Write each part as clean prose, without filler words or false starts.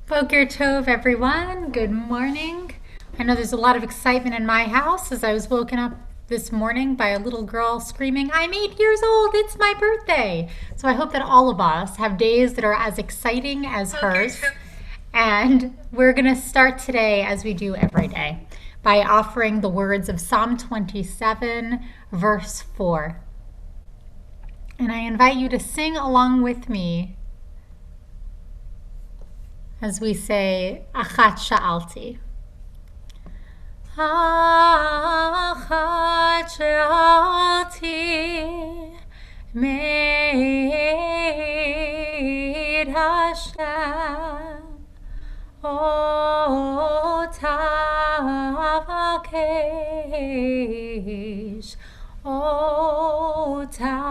Boker Tov, everyone. Good morning. I know there's a lot of excitement in my house as I was woken up this morning by a little girl screaming, "I'm 8 years old, it's my birthday." So I hope that all of us have days that are as exciting as hers. And we're going to start today, as we do every day, by offering the words of Psalm 27, verse 4. And I invite you to sing along with me as we say, Achat Sha'alti. Achat Sha'alti Made Hashem O Tavakesh O Tavakesh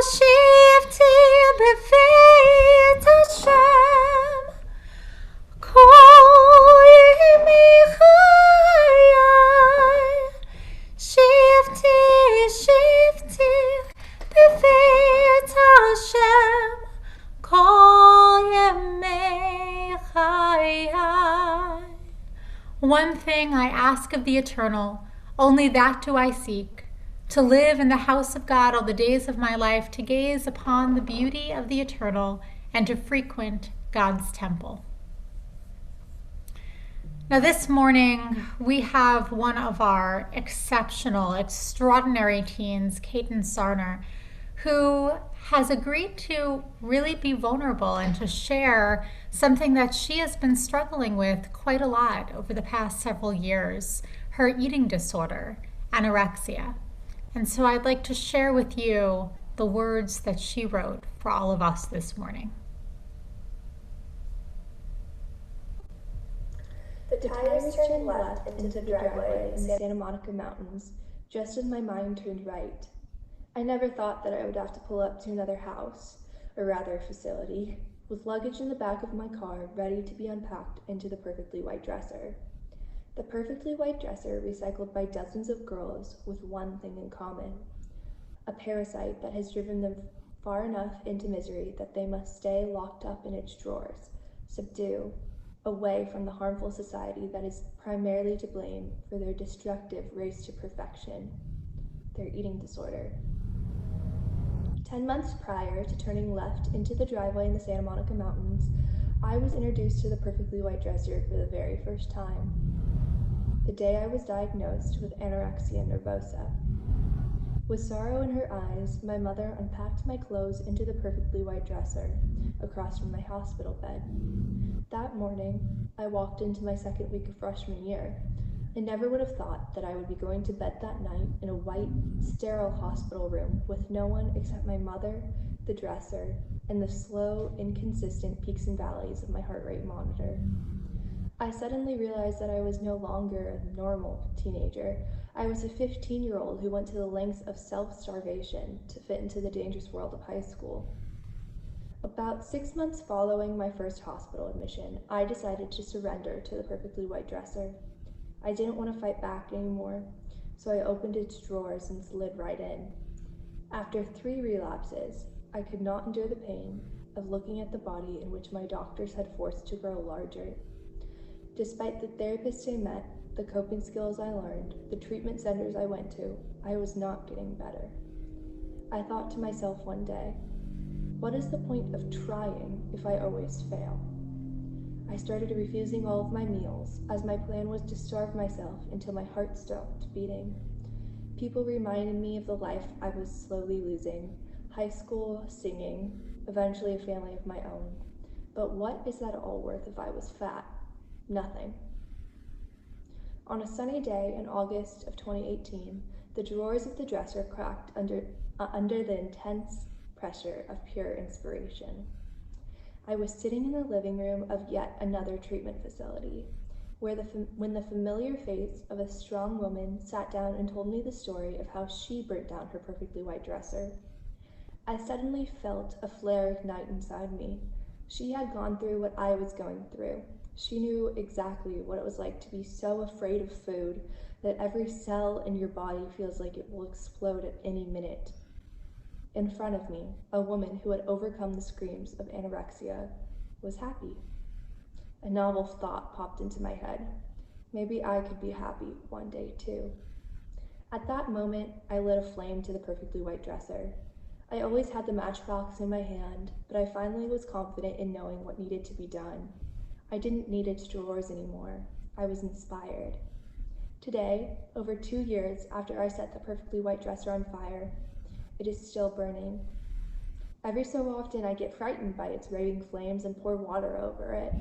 Shifti b'veit Hashem Kol yemi chayai Shifti b'veit Hashem Kol yemi chayai. One thing I ask of the Eternal, only that do I seek, to live in the house of God all the days of my life, to gaze upon the beauty of the Eternal, and to frequent God's temple. Now this morning, we have one of our exceptional, extraordinary teens, Katin Sarner, who has agreed to really be vulnerable and to share something that she has been struggling with quite a lot over the past several years, her eating disorder, anorexia. And so I'd like to share with you the words that she wrote for all of us this morning. The tires turned left into the driveway in the Santa Monica Mountains, just as my mind turned right. I never thought that I would have to pull up to another house, or rather facility, with luggage in the back of my car ready to be unpacked into the perfectly white dresser. The perfectly white dresser recycled by dozens of girls with one thing in common: a parasite that has driven them far enough into misery that they must stay locked up in its drawers, subdue, away from the harmful society that is primarily to blame for their destructive race to perfection, their eating disorder. 10 months prior to turning left into the driveway in the Santa Monica Mountains, I was introduced to the perfectly white dresser for the very first time. The day I was diagnosed with anorexia nervosa. With sorrow in her eyes, my mother unpacked my clothes into the perfectly white dresser across from my hospital bed. That morning, I walked into my second week of freshman year. I never would have thought that I would be going to bed that night in a white, sterile hospital room with no one except my mother, the dresser, and the slow, inconsistent peaks and valleys of my heart rate monitor. I suddenly realized that I was no longer a normal teenager. I was a 15-year-old who went to the lengths of self-starvation to fit into the dangerous world of high school. About 6 months following my first hospital admission, I decided to surrender to the perfectly white dresser. I didn't want to fight back anymore, so I opened its drawers and slid right in. After 3 relapses, I could not endure the pain of looking at the body in which my doctors had forced to grow larger. Despite the therapists I met, the coping skills I learned, the treatment centers I went to, I was not getting better. I thought to myself one day, what is the point of trying if I always fail? I started refusing all of my meals, as my plan was to starve myself until my heart stopped beating. People reminded me of the life I was slowly losing: high school, singing, eventually a family of my own. But what is that all worth if I was fat? Nothing. On a sunny day in August of 2018, the drawers of the dresser cracked under the intense pressure of pure inspiration. I was sitting in the living room of yet another treatment facility, when the familiar face of a strong woman sat down and told me the story of how she burnt down her perfectly white dresser. I suddenly felt a flare ignite inside me. She had gone through what I was going through. She knew exactly what it was like to be so afraid of food that every cell in your body feels like it will explode at any minute. In front of me, a woman who had overcome the screams of anorexia was happy. A novel thought popped into my head. Maybe I could be happy one day too. At that moment, I lit a flame to the perfectly white dresser. I always had the matchbox in my hand, but I finally was confident in knowing what needed to be done. I didn't need its drawers anymore. I was inspired. Today, over 2 years after I set the perfectly white dresser on fire, it is still burning. Every so often I get frightened by its raving flames and pour water over it,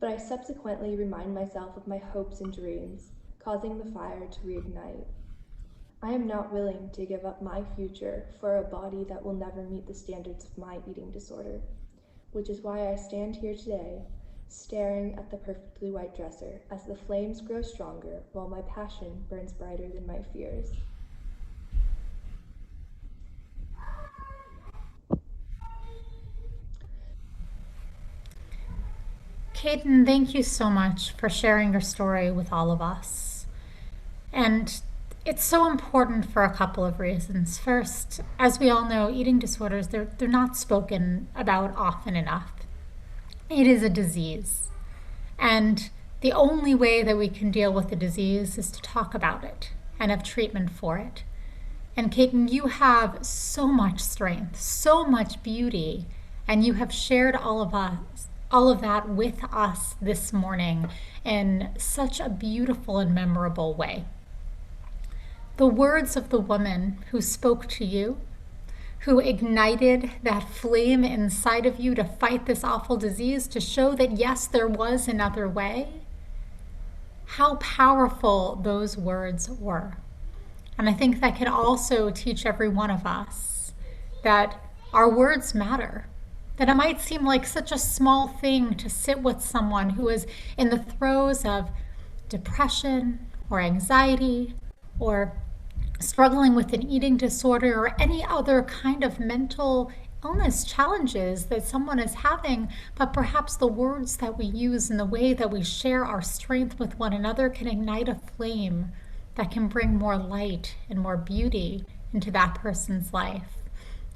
but I subsequently remind myself of my hopes and dreams, causing the fire to reignite. I am not willing to give up my future for a body that will never meet the standards of my eating disorder, which is why I stand here today, staring at the perfectly white dresser as the flames grow stronger while my passion burns brighter than my fears. Katin, thank you so much for sharing your story with all of us. And it's so important for a couple of reasons. First, as we all know, eating disorders, they're not spoken about often enough. It is a disease. And the only way that we can deal with the disease is to talk about it and have treatment for it. And Katin, you have so much strength, so much beauty, and you have shared all of that with us this morning in such a beautiful and memorable way. The words of the woman who spoke to you, who ignited that flame inside of you to fight this awful disease, to show that yes, there was another way, how powerful those words were. And I think that can also teach every one of us that our words matter. That it might seem like such a small thing to sit with someone who is in the throes of depression or anxiety or struggling with an eating disorder or any other kind of mental illness challenges that someone is having, but perhaps the words that we use and the way that we share our strength with one another can ignite a flame that can bring more light and more beauty into that person's life.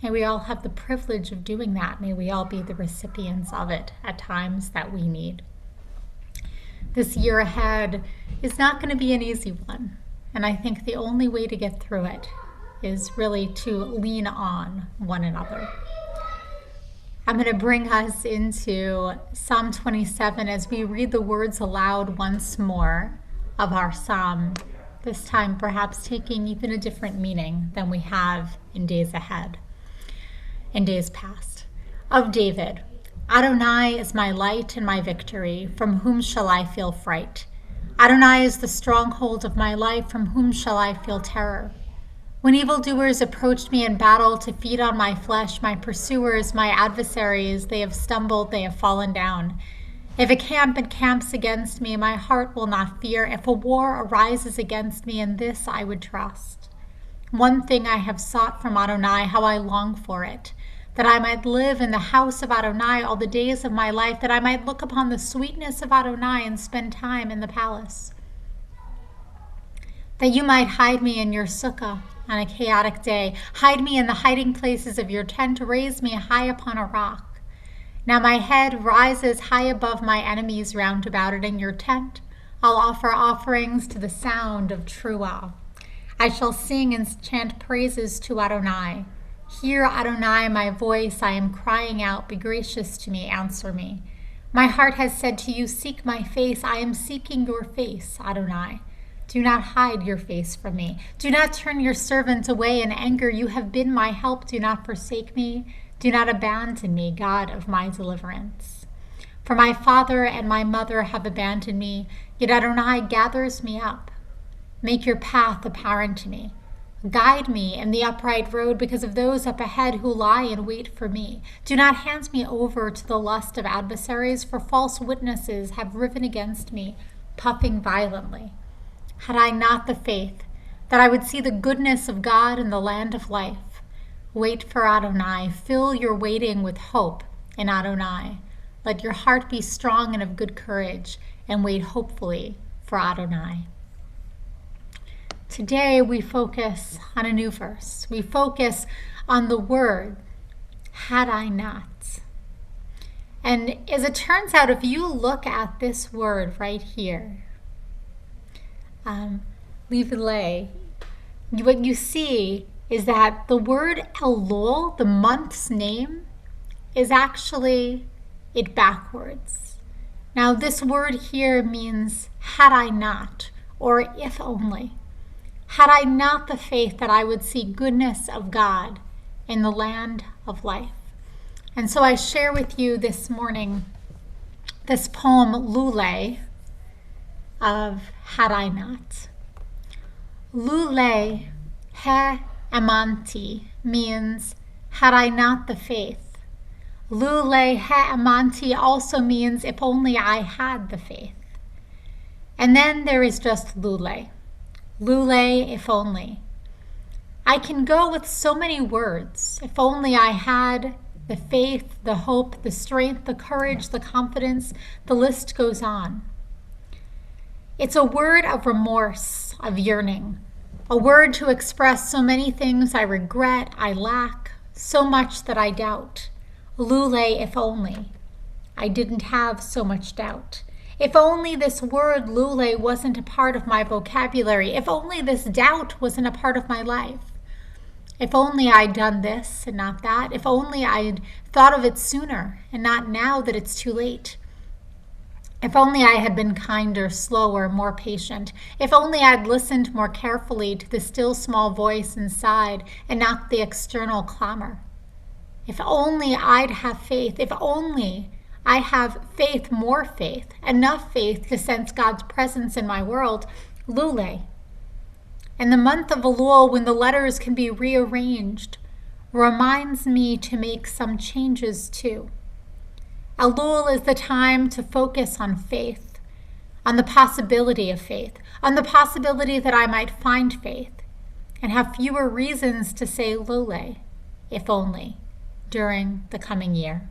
May we all have the privilege of doing that. May we all be the recipients of it at times that we need. This year ahead is not going to be an easy one. And I think the only way to get through it is really to lean on one another. I'm going to bring us into Psalm 27 as we read the words aloud once more of our psalm, this time perhaps taking even a different meaning than we have in days ahead, in days past. Of David, Adonai is my light and my victory. From whom shall I feel fright? Adonai is the stronghold of my life. From whom shall I feel terror? When evildoers approached me in battle to feed on my flesh, my pursuers, my adversaries, they have stumbled, they have fallen down. If a camp encamps against me, my heart will not fear. If a war arises against me, in this I would trust. One thing I have sought from Adonai, how I long for it, that I might live in the house of Adonai all the days of my life, that I might look upon the sweetness of Adonai and spend time in the palace. That you might hide me in your sukkah on a chaotic day, hide me in the hiding places of your tent, raise me high upon a rock. Now my head rises high above my enemies round about it. In your tent I'll offer offerings to the sound of truah. I shall sing and chant praises to Adonai. Hear, Adonai, my voice. I am crying out. Be gracious to me. Answer me. My heart has said to you, seek my face. I am seeking your face, Adonai. Do not hide your face from me. Do not turn your servant away in anger. You have been my help. Do not forsake me. Do not abandon me, God of my deliverance. For my father and my mother have abandoned me, yet Adonai gathers me up. Make your path apparent to me. Guide me in the upright road because of those up ahead who lie in wait for me. Do not hand me over to the lust of adversaries, for false witnesses have riven against me, puffing violently. Had I not the faith that I would see the goodness of God in the land of life, wait for Adonai. Fill your waiting with hope in Adonai. Let your heart be strong and of good courage, and wait hopefully for Adonai. Today we focus on a new verse. We focus on the word, had I not. And as it turns out, if you look at this word right here, Livele, what you see is that the word Elul, the month's name, is actually it backwards. Now, this word here means had I not, or if only. Had I not the faith that I would see goodness of God in the land of life. And so I share with you this morning this poem, Lule, of Had I Not. Lule he amanti means had I not the faith. Lule he amanti also means if only I had the faith. And then there is just Lule. Lule, if only. I can go with so many words. If only I had the faith, the hope, the strength, the courage, the confidence, the list goes on. It's a word of remorse, of yearning, a word to express so many things I regret, I lack, so much that I doubt. Lule, if only. I didn't have so much doubt. If only this word Lule wasn't a part of my vocabulary. If only this doubt wasn't a part of my life. If only I'd done this and not that. If only I'd thought of it sooner and not now that it's too late. If only I had been kinder, slower, more patient. If only I'd listened more carefully to the still small voice inside and not the external clamor. If only I'd have faith. If only I have faith, more faith, enough faith to sense God's presence in my world. Lule. And the month of Elul, when the letters can be rearranged, reminds me to make some changes too. Elul is the time to focus on faith, on the possibility of faith, on the possibility that I might find faith, and have fewer reasons to say Lule, if only, during the coming year.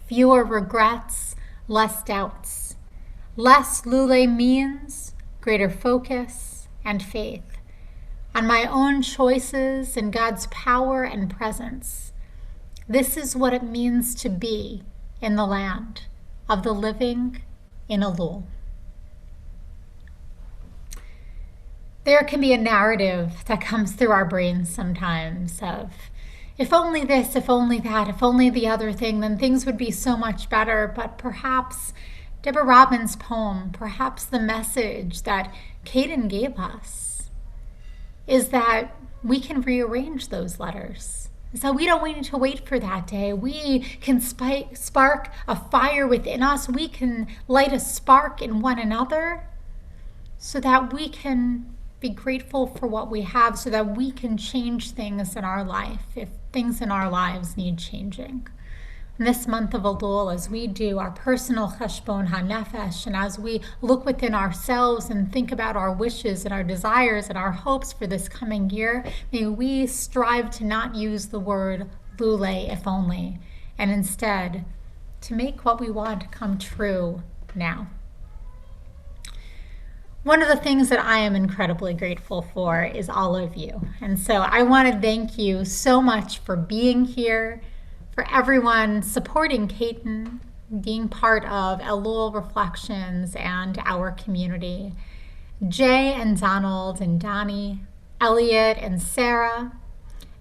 Fewer regrets, less doubts. Less Lule means greater focus and faith on my own choices and God's power and presence. This is what it means to be in the land of the living in Elul. There can be a narrative that comes through our brains sometimes of, if only this, if only that, if only the other thing, then things would be so much better. But perhaps Deborah Robin's poem, perhaps the message that Katin gave us is that we can rearrange those letters. So we don't need to wait for that day. We can spark a fire within us. We can light a spark in one another so that we can be grateful for what we have, so that we can change things in our life if things in our lives need changing. In this month of Elul, as we do our personal cheshbon hanefesh, and as we look within ourselves and think about our wishes and our desires and our hopes for this coming year, may we strive to not use the word Lule, if only, and instead to make what we want come true now. One of the things that I am incredibly grateful for is all of you. And so I want to thank you so much for being here, for everyone supporting Katin, being part of Elul Reflections and our community. Jay and Donald and Donnie, Elliot and Sarah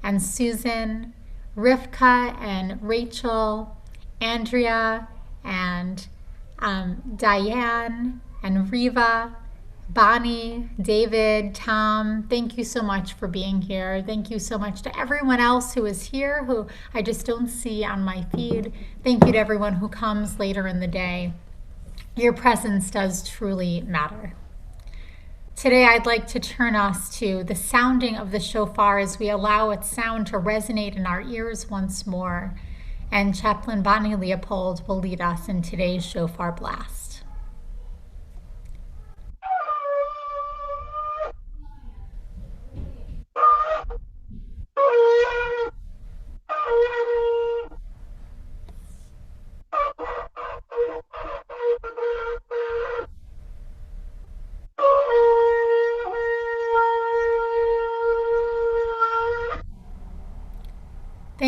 and Susan, Rivka and Rachel, Andrea and Diane and Riva, Bonnie, David, Tom, thank you so much for being here. Thank you so much to everyone else who is here, who I just don't see on my feed. Thank you to everyone who comes later in the day. Your presence does truly matter. Today, I'd like to turn us to the sounding of the shofar as we allow its sound to resonate in our ears once more. And Chaplain Bonnie Leopold will lead us in today's shofar blast.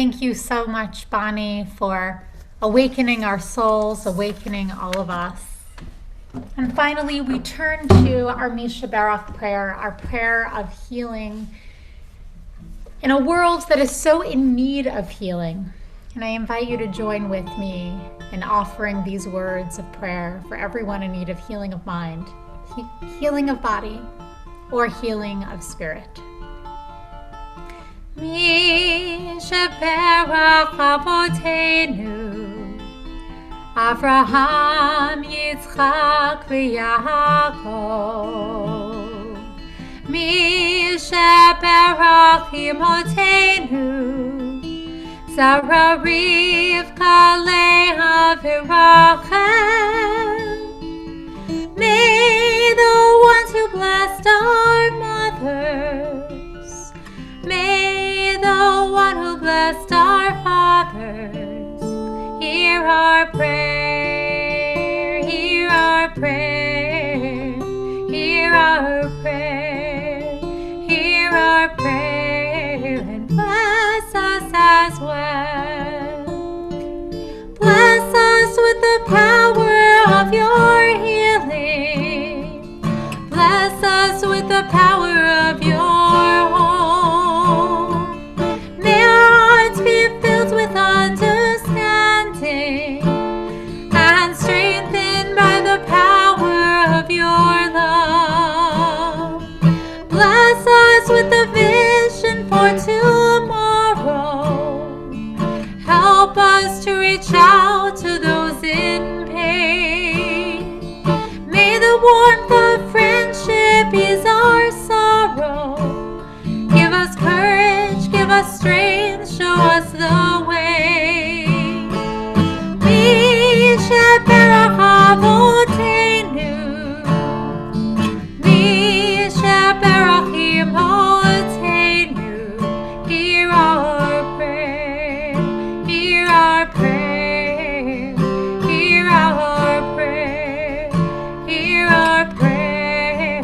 Thank you so much, Bonnie, for awakening our souls, awakening all of us. And finally, we turn to our Misha Baruch prayer, our prayer of healing in a world that is so in need of healing. And I invite you to join with me in offering these words of prayer for everyone in need of healing of mind, healing of body, or healing of spirit. Misha Baruch Avotenu, Avraham, Yitzchak, v'Yaakov. Misha Baruch Imotenu, Sarah, Rivka, Leah, v'Rachel. May the ones who blessed our mothers, may the one who blessed our fathers, hear our prayer, hear our prayer, hear our prayer, hear our prayer, and bless us as well. Bless us with the power of your healing. Bless us with the power of your home. May our hearts be filled with understanding and strengthened by the power of your love. Bless us with the vision for tomorrow. Help us to reach out to those in pain. May the warmth of friendship ease our sorrow. Give us courage, give us strength, show us the way. Misha Baruch Avotenu, Misha Baruch Imotenu, hear our prayer, hear our prayer, hear our prayer, hear our prayer,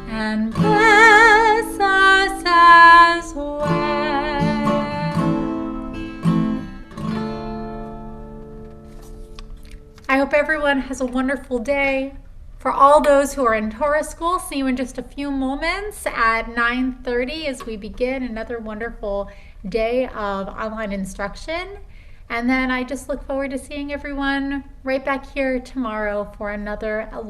and bless us as well. I hope everyone has a wonderful day. For all those who are in Torah school, see you in just a few moments at 9:30 as we begin another wonderful day of online instruction. And then I just look forward to seeing everyone right back here tomorrow for another Elul.